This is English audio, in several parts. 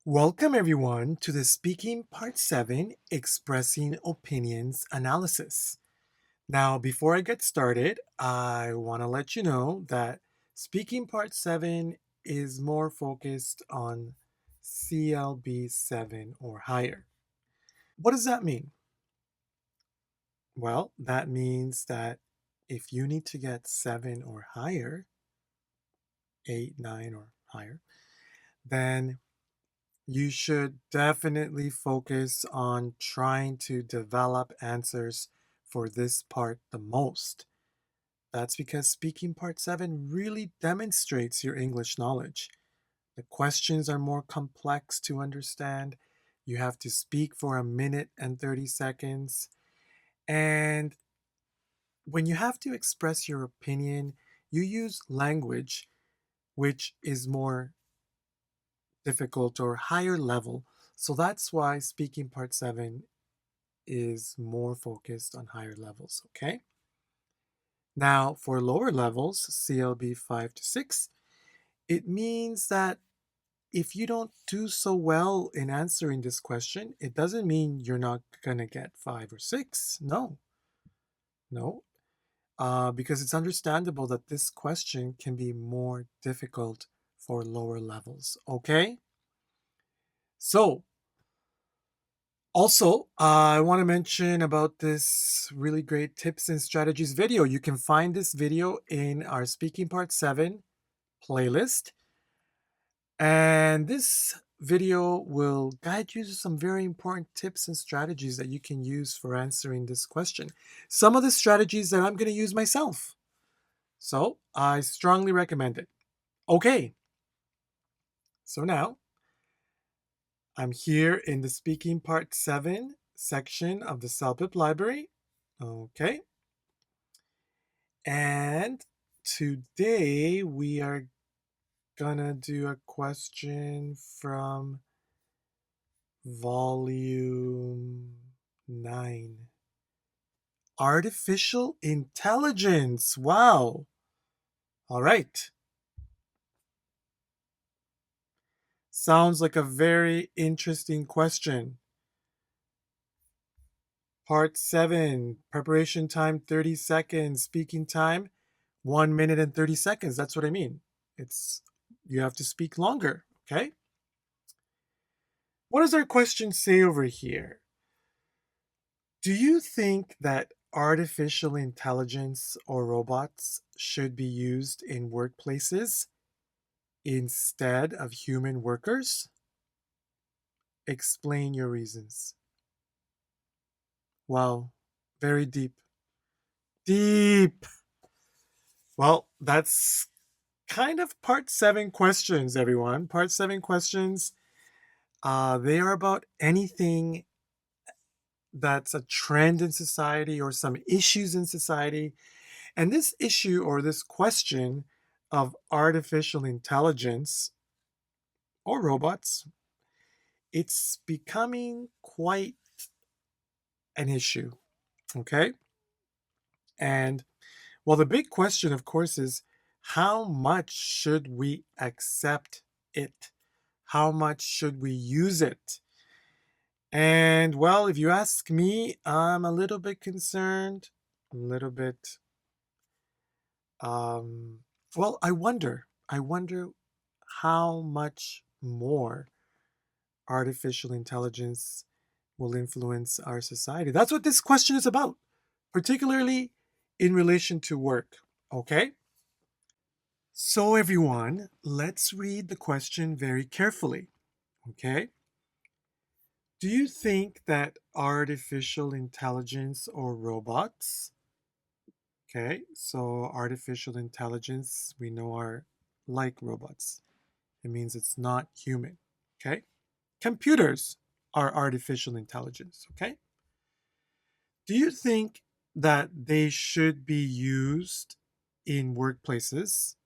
Welcome everyone to the Speaking Part 7 Expressing Opinions Analysis. Now, before I get started, I want to let you know that Speaking Part 7 is more focused on CLB 7 or higher. What does that mean? Well, that means that if you need to get 7 or higher, 8, 9 or higher, then you should definitely focus on trying to develop answers for this part the most. That's because speaking part 7 really demonstrates your English knowledge. The questions are more complex to understand. You have to speak for a minute and 30 seconds. And when you have to express your opinion, you use language which is more difficult or higher level. So that's why speaking part 7 is more focused on higher levels, okay? Now, for lower levels, CLB 5 to 6, it means that if you don't do so well in answering this question, it doesn't mean you're not going to get 5 or 6. No, because it's understandable that this question can be more difficult for lower levels, okay? So, also, I want to mention about this really great tips and strategies video. You can find this video in our Speaking Part 7 playlist. And this video will guide you to some very important tips and strategies that you can use for answering this question. Some of the strategies that I'm going to use myself. So I strongly recommend it. Okay, so now I'm here in the Speaking Part 7 section of the CELPIP library. Okay. And today we are gonna do a question from volume 9. Artificial intelligence. Wow. All right. Sounds like a very interesting question. Part 7, preparation time 30 seconds, speaking time 1 minute and 30 seconds. That's what I mean. You have to speak longer, okay? What does our question say over here? Do you think that artificial intelligence or robots should be used in workplaces instead of human workers? Explain your reasons. Wow, very deep. Deep. Well, that's kind of part 7 questions, everyone. Part 7 questions. They are about anything that's a trend in society or some issues in society. And this issue or this question of artificial intelligence or robots, it's becoming quite an issue. Okay. And well, the big question, of course, is how much should we accept it? How much should we use it? And well, if you ask me, I'm a little bit concerned, a little bit, um, well, I wonder how much more artificial intelligence will influence our society. That's what this question is about, particularly in relation to work. Okay? So, everyone, let's read the question very carefully. Okay? Do you think that artificial intelligence or robots, okay, so artificial intelligence we know are like robots, it means it's not human, okay? Computers are artificial intelligence, okay? Do you think that they should be used in workplaces?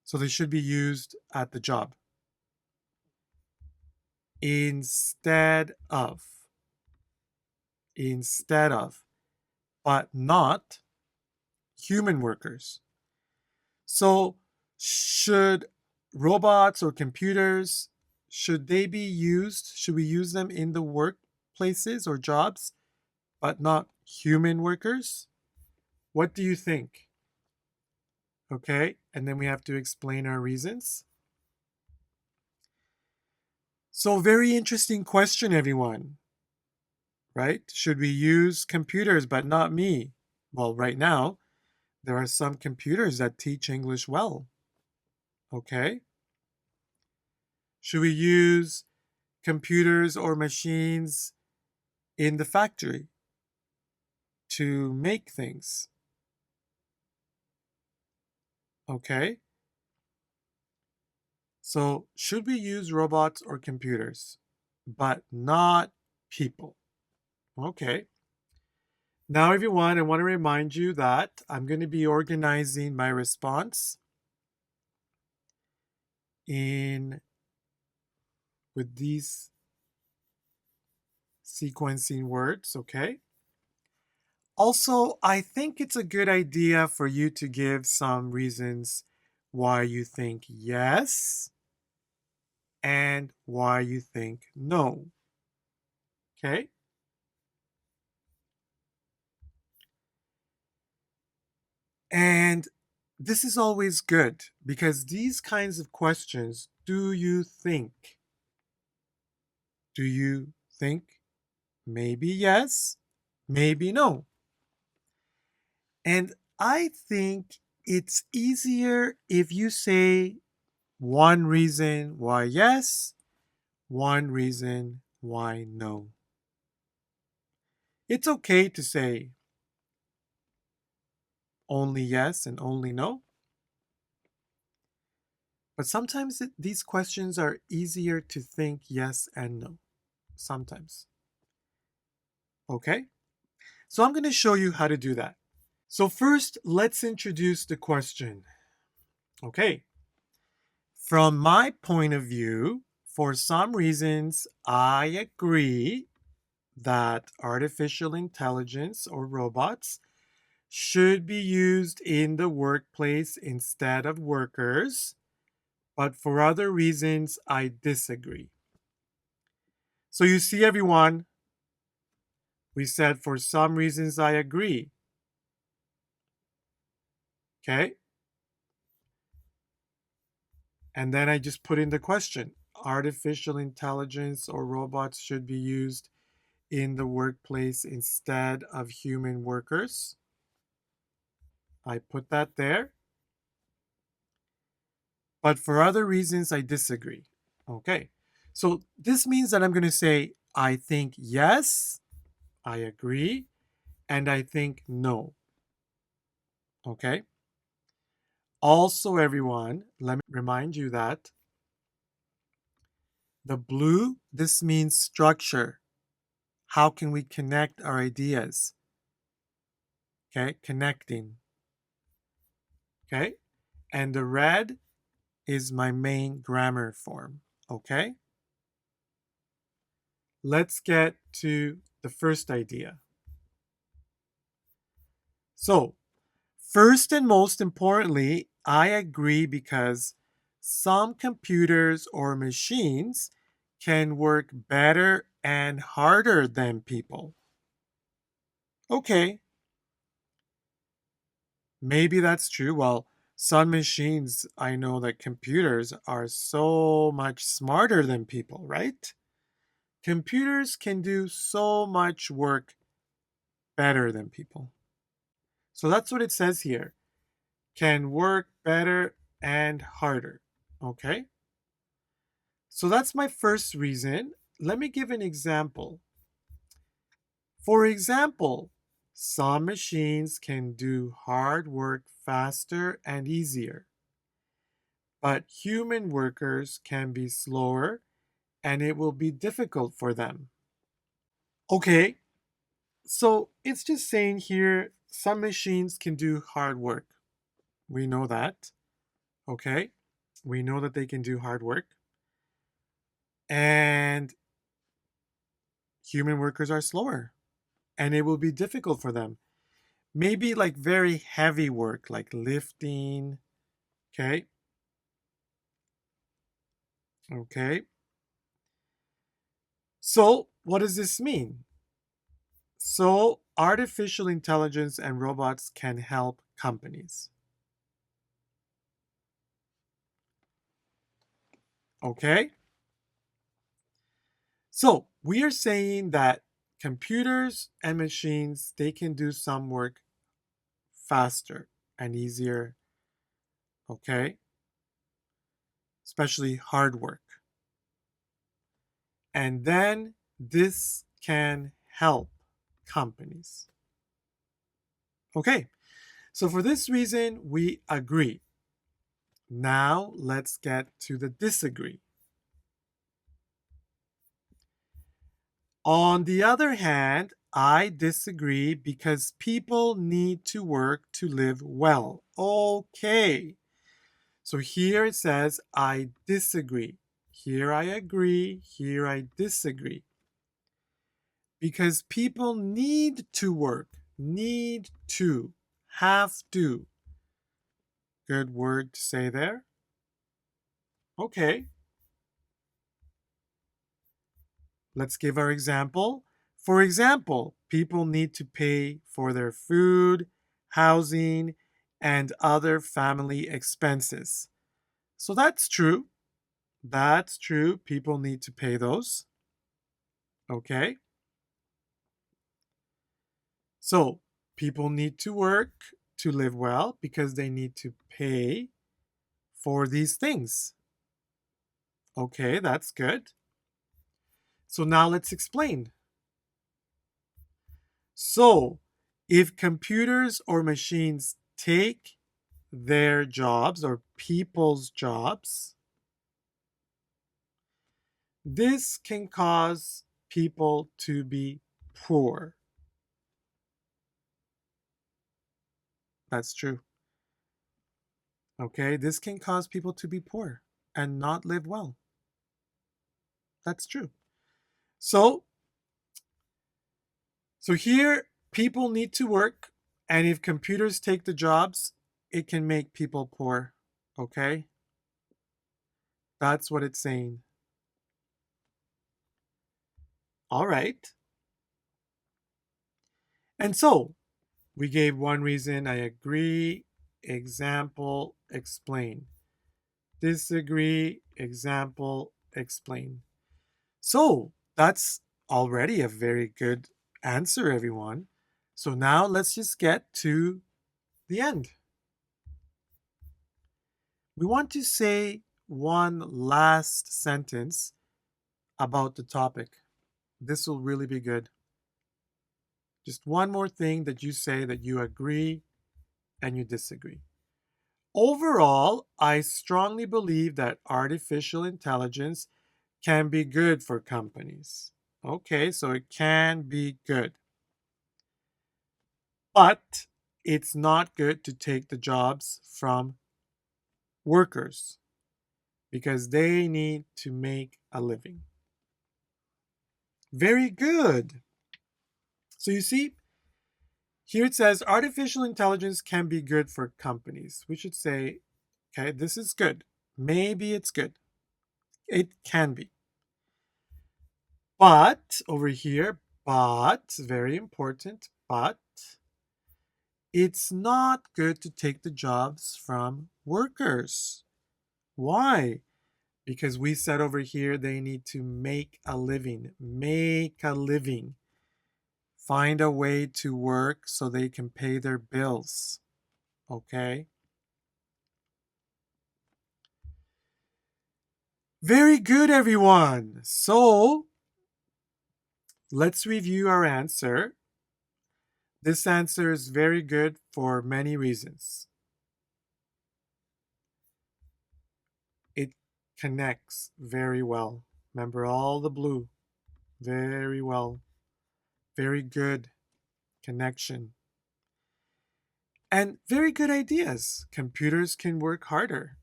So they should be used at the job instead of, instead of, but not human workers. So should robots or computers, should they be used? Should we use them in the workplaces or jobs, but not human workers? What do you think? Okay, and then we have to explain our reasons. So, very interesting question, everyone, right? Should we use computers, but not me? Well, right now, there are some computers that teach English well. Okay. Should we use computers or machines in the factory to make things? Okay. So, should we use robots or computers, but not people? Okay. Now, everyone, I want to remind you that I'm going to be organizing my response in with these sequencing words, okay? Also, I think it's a good idea for you to give some reasons why you think yes and why you think no. Okay? And this is always good because these kinds of questions, do you think? Do you think? Maybe yes, maybe no. And I think it's easier if you say one reason why yes, one reason why no. It's okay to say only yes and only no, but sometimes these questions are easier to think yes and no. Sometimes. Okay? So I'm going to show you how to do that. So, first, let's introduce the question. Okay. From my point of view, for some reasons, I agree that artificial intelligence or robots should be used in the workplace instead of workers, but for other reasons, I disagree. So you see, everyone, we said for some reasons I agree. Okay? And then I just put in the question artificial intelligence or robots should be used in the workplace instead of human workers. I put that there. But for other reasons, I disagree. Okay. So this means that I'm going to say, I think yes, I agree, and I think no. Okay. Also, everyone, let me remind you that the blue, this means structure. How can we connect our ideas? Okay. Connecting. Okay. And the red is my main grammar form. Okay. Let's get to the first idea. So, first and most importantly, I agree because some computers or machines can work better and harder than people. Okay, maybe that's true. Well, some machines, I know that computers are so much smarter than people, right? Computers can do so much work better than people. So that's what it says here. Can work better and harder. Okay? So that's my first reason. Let me give an example. For example, some machines can do hard work faster and easier, but human workers can be slower and it will be difficult for them. Okay, so it's just saying here some machines can do hard work. We know that. Okay, we know that they can do hard work. And human workers are slower and it will be difficult for them. Maybe like very heavy work, like lifting. Okay. Okay. So, what does this mean? So, artificial intelligence and robots can help companies. Okay? So, we are saying that computers and machines, they can do some work faster and easier, okay? Especially hard work. And then this can help companies. Okay, so for this reason, we agree. Now let's get to the disagree. On the other hand, I disagree because people need to work to live well. Okay, so here it says I disagree. Here I agree. Here I disagree. Because people need to work. Need to. Have to. Good word to say there. Okay. Let's give our example. For example, people need to pay for their food, housing, and other family expenses. So that's true. That's true. People need to pay those. Okay. So people need to work to live well because they need to pay for these things. Okay, that's good. So now let's explain. So, if computers or machines take their jobs or people's jobs, this can cause people to be poor. That's true. Okay, this can cause people to be poor and not live well. That's true. So, here people need to work, and if computers take the jobs, it can make people poor. Okay? That's what it's saying. All right. And so we gave one reason. I agree. Example, explain. Disagree. Example, explain. So that's already a very good answer, everyone. So now let's just get to the end. We want to say one last sentence about the topic. This will really be good. Just one more thing that you say that you agree and you disagree. Overall, I strongly believe that artificial intelligence can be good for companies. Okay, so it can be good. But it's not good to take the jobs from workers because they need to make a living. Very good. So you see, here it says artificial intelligence can be good for companies. We should say, okay, this is good. Maybe it's good. It can be. But over here, but, very important, but it's not good to take the jobs from workers. Why? Because we said over here they need to make a living. Make a living. Find a way to work so they can pay their bills. Okay? Very good, everyone. So let's review our answer. This answer is very good for many reasons. It connects very well. Remember all the blue. Very well. Very good connection. And very good ideas. Computers can work harder.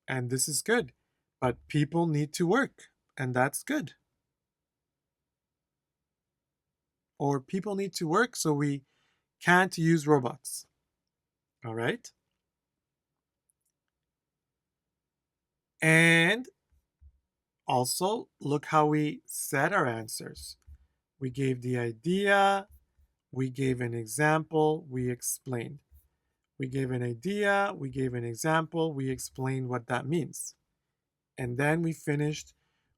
And this is good. But people need to work. And that's good. Or people need to work, so we can't use robots. All right? And Also, look how we said our answers. We gave the idea, we gave an example, we explained. We gave an idea, we gave an example, we explained what that means. And then we finished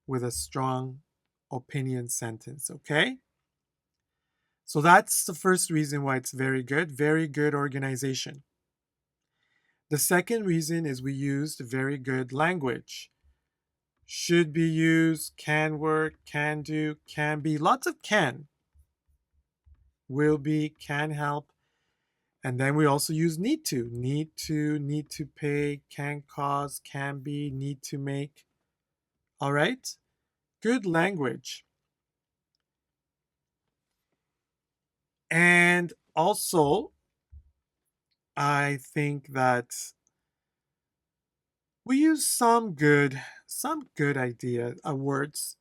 with a strong opinion sentence, okay? So that's the first reason why it's very good organization. The second reason is we used very good language. Should be used, can work, can do, can be, lots of can. Will be, can help. And then we also use need to, need to pay, can cause, can be, need to make. All right? Good language. And also, I think that we use some good idea words.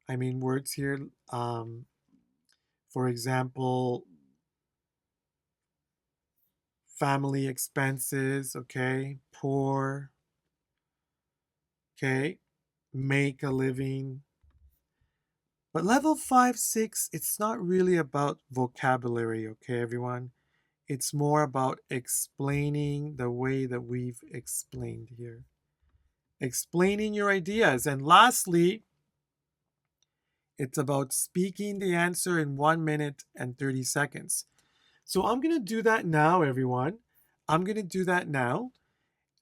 I mean words here. For example, family expenses, okay, poor, okay, make a living. But level 5, 6, it's not really about vocabulary, okay, everyone? It's more about explaining the way that we've explained here. Explaining your ideas. And lastly, it's about speaking the answer in 1 minute and 30 seconds. So I'm going to do that now, everyone. I'm going to do that now.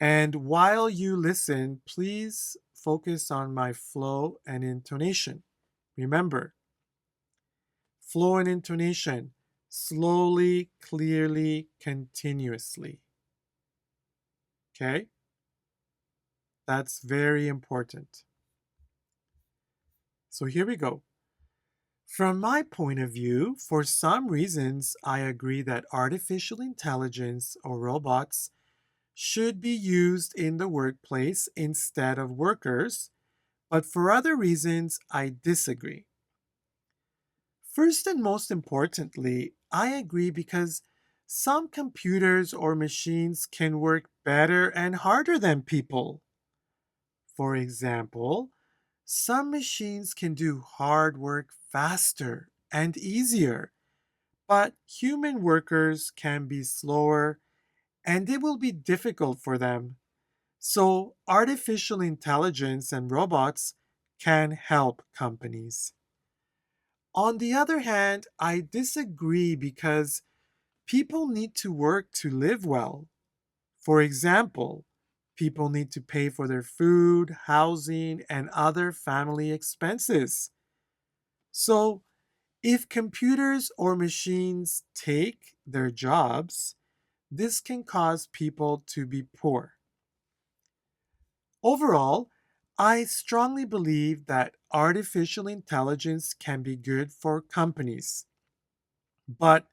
And while you listen, please focus on my flow and intonation. Remember, flow and intonation, slowly, clearly, continuously. Okay? That's very important. So here we go. From my point of view, for some reasons, I agree that artificial intelligence or robots should be used in the workplace instead of workers, but for other reasons, I disagree. First and most importantly, I agree because some computers or machines can work better and harder than people. For example, some machines can do hard work faster and easier, but human workers can be slower and it will be difficult for them. So, artificial intelligence and robots can help companies. On the other hand, I disagree because people need to work to live well. For example, people need to pay for their food, housing, and other family expenses. So, if computers or machines take their jobs, this can cause people to be poor. Overall, I strongly believe that artificial intelligence can be good for companies, but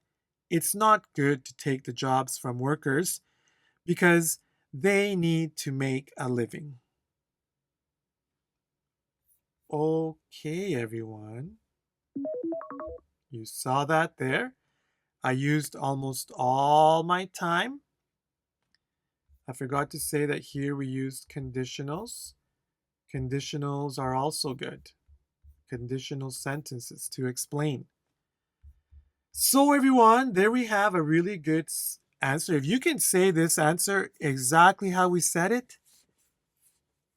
it's not good to take the jobs from workers because they need to make a living. Okay, everyone. You saw that there? I used almost all my time. I forgot to say that here we used conditionals. Conditionals are also good. Conditional sentences to explain. So, everyone, there we have a really good answer. If you can say this answer exactly how we said it,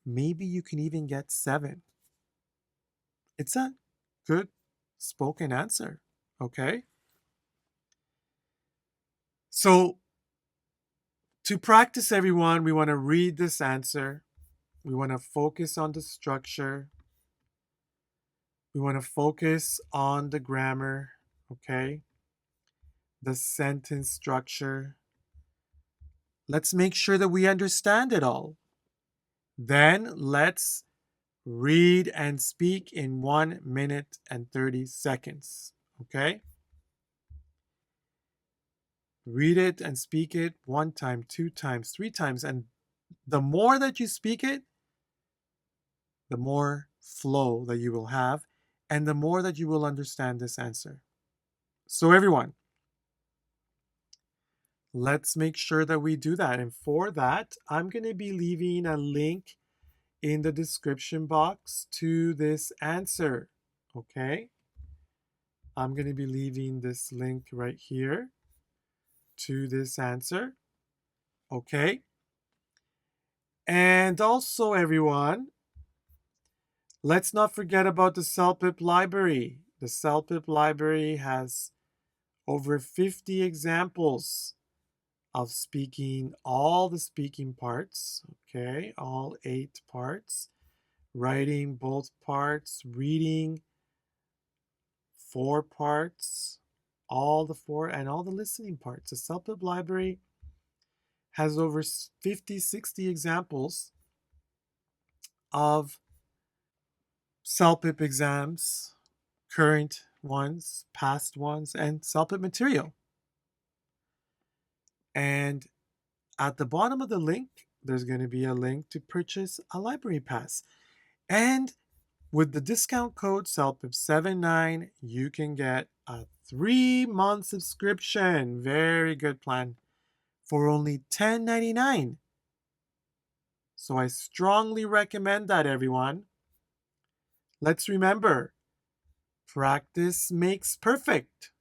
maybe you can even get 7. It's a good spoken answer, okay? So, to practice, everyone, we want to read this answer. We want to focus on the structure. We want to focus on the grammar, okay? The sentence structure. Let's make sure that we understand it all. Then let's read and speak in 1 minute and 30 seconds, okay? Read it and speak it 1 time, 2 times, 3 times, and the more that you speak it, the more flow that you will have, and the more that you will understand this answer. So, everyone, let's make sure that we do that. And for that, I'm going to be leaving a link in the description box to this answer, okay? I'm going to be leaving this link right here to this answer, okay? And also, everyone, let's not forget about the CELPIP library. The CELPIP library has over 50 examples of speaking, all the speaking parts, okay, all 8 parts, writing both parts, reading 4 parts, all the 4, and all the listening parts. The CELPIP library has over 50, 60 examples of CELPIP exams, current ones, past ones, and CELPIP material. And at the bottom of the link, there's going to be a link to purchase a library pass. And with the discount code CELPIP79, you can get a 3-month subscription. Very good plan for only $10.99. So I strongly recommend that, everyone. Let's remember, practice makes perfect.